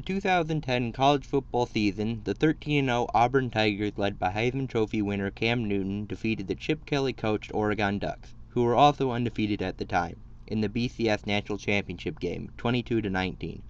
the 2010 college football season, the 13-0 Auburn Tigers, led by Heisman Trophy winner Cam Newton, defeated the Chick-fil-A coached Oregon Ducks, who were also undefeated at the time, in the BCS National Championship game, 22-19.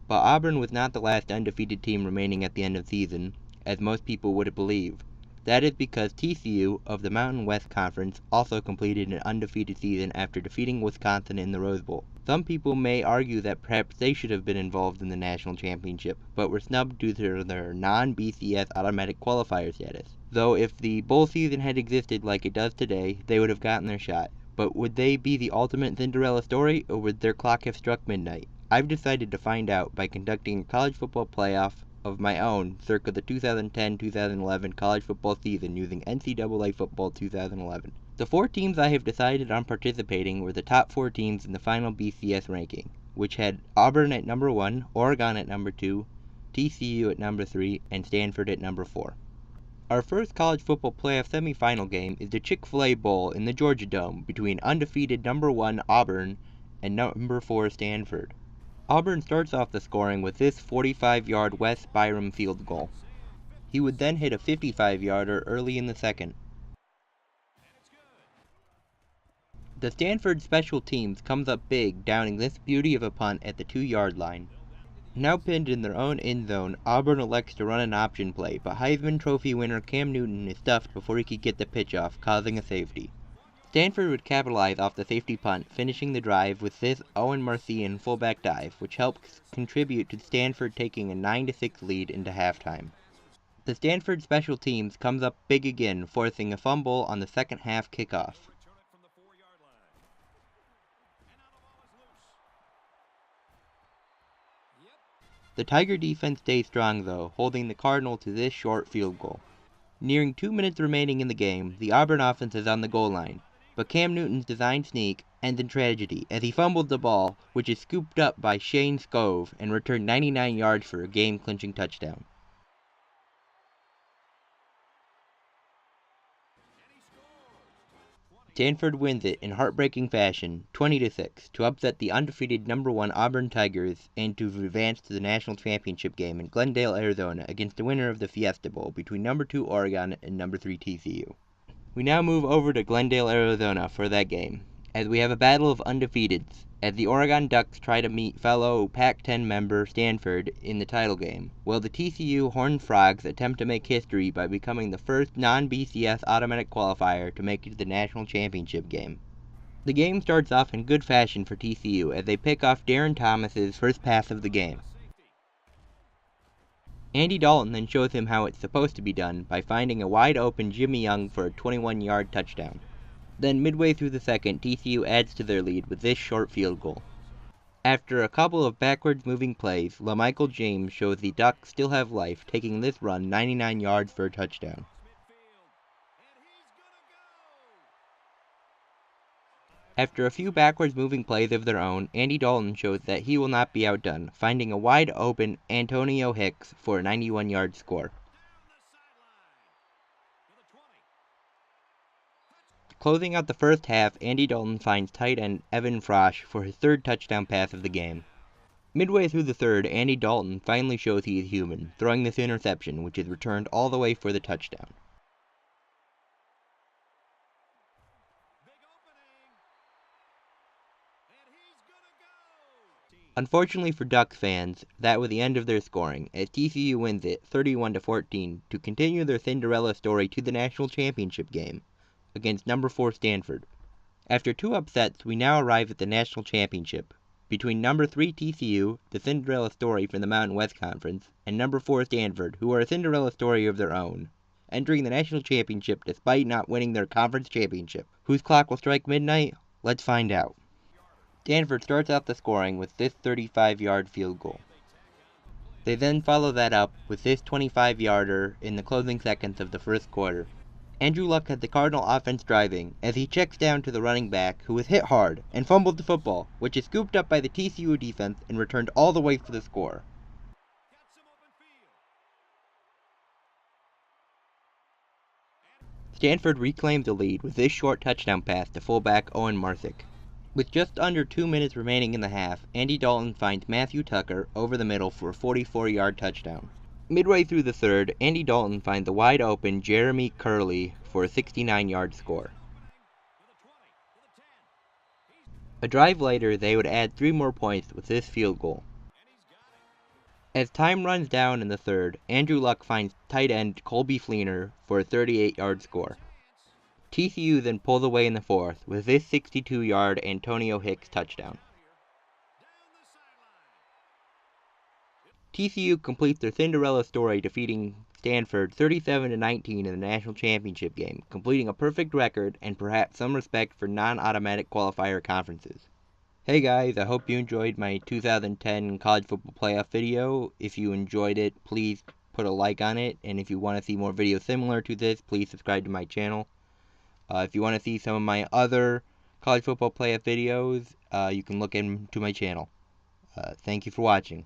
But Auburn was not the last undefeated team remaining at the end of the season, as most people would believe. That is because TCU, of the Mountain West Conference, also completed an undefeated season after defeating Wisconsin in the Rose Bowl. Some people may argue that perhaps they should have been involved in the national championship, but were snubbed due to their non-BCS Automatic Qualifier status. Though if the bowl season had existed like it does today, they would have gotten their shot. But would they be the ultimate Cinderella story, or would their clock have struck midnight? I've decided to find out by conducting a college football playoff of my own circa the 2010-2011 college football season using NCAA Football 2011. The 4 teams I have decided on participating were the top 4 teams in the final BCS ranking, which had Auburn at number 1, Oregon at number 2, TCU at number 3, and Standford at number 4. Our first college football playoff semifinal game is the Chick-fil-A Bowl in the Georgia Dome between undefeated number 1 Auburn and number 4 Standford. Auburn starts off the scoring with this 45-yard Wes Byram field goal. He would then hit a 55-yarder early in the second. The Standford special teams comes up big, downing this beauty of a punt at the 2-yard line. Now pinned in their own end zone, Auburn elects to run an option play, but Heisman Trophy winner Cam Newton is stuffed before he could get the pitch off, causing a safety. Standford would capitalize off the safety punt, finishing the drive with this Owen Marcian fullback dive, which helped contribute to Standford taking a 9-6 lead into halftime. The Standford special teams comes up big again, forcing a fumble on the second half kickoff. The Tiger defense stays strong though, holding the Cardinal to this short field goal. Nearing 2 minutes remaining in the game, the Auburn offense is on the goal line, but Cam Newton's designed sneak ends in tragedy as he fumbled the ball, which is scooped up by Shane Scove and returned 99 yards for a game-clinching touchdown. Standford wins it in heartbreaking fashion, 20-6, to upset the undefeated number 1 Auburn Tigers and to advance to the national championship game in Glendale, Arizona, against the winner of the Fiesta Bowl between number 2 Oregon and number 3 TCU. We now move over to Glendale, Arizona for that game, as we have a battle of undefeateds, as the Oregon Ducks try to meet fellow Pac-10 member Standford in the title game, while the TCU Horned Frogs attempt to make history by becoming the first non-BCS automatic qualifier to make it to the national championship game. The game starts off in good fashion for TCU as they pick off Darren Thomas's first pass of the game. Andy Dalton then shows him how it's supposed to be done by finding a wide-open Jimmy Young for a 21-yard touchdown. Then midway through the second, TCU adds to their lead with this short field goal. After a couple of backwards moving plays, LaMichael James shows the Ducks still have life, taking this run 99 yards for a touchdown. After a few backwards moving plays of their own, Andy Dalton shows that he will not be outdone, finding a wide open Antonio Hicks for a 91-yard score. Closing out the first half, Andy Dalton finds tight end Evan Frosch for his 3rd touchdown pass of the game. Midway through the third, Andy Dalton finally shows he is human, throwing this interception, which is returned all the way for the touchdown. Unfortunately for Ducks fans, that was the end of their scoring, as TCU wins it 31-14 to continue their Cinderella story to the national championship game against number 4 Standford. After 2 upsets, we now arrive at the national championship between number 3 TCU, the Cinderella story from the Mountain West Conference, and number 4 Standford, who are a Cinderella story of their own, entering the national championship despite not winning their conference championship. Whose clock will strike midnight? Let's find out. Standford starts out the scoring with this 35-yard field goal. They then follow that up with this 25-yarder in the closing seconds of the first quarter. Andrew Luck had the Cardinal offense driving as he checks down to the running back, who was hit hard and fumbled the football, which is scooped up by the TCU defense and returned all the way for the score. Standford reclaimed the lead with this short touchdown pass to fullback Owen Marcian. With just under 2 minutes remaining in the half, Andy Dalton finds Matthew Tucker over the middle for a 44-yard touchdown. Midway through the third, Andy Dalton finds the wide-open Jeremy Curley for a 69-yard score. A drive later, they would add 3 more points with this field goal. As time runs down in the third, Andrew Luck finds tight end Colby Fleener for a 38-yard score. TCU then pulls away in the fourth with this 62-yard Antonio Hicks touchdown. TCU completes their Cinderella Story, defeating Standford 37-19 in the national championship game, completing a perfect record and perhaps some respect for non-automatic qualifier conferences. Hey guys, I hope you enjoyed my 2010 college football playoff video. If you enjoyed it, please put a like on it, and if you want to see more videos similar to this, please subscribe to my channel. If you want to see some of my other college football playoff videos, you can look into my channel. Thank you for watching.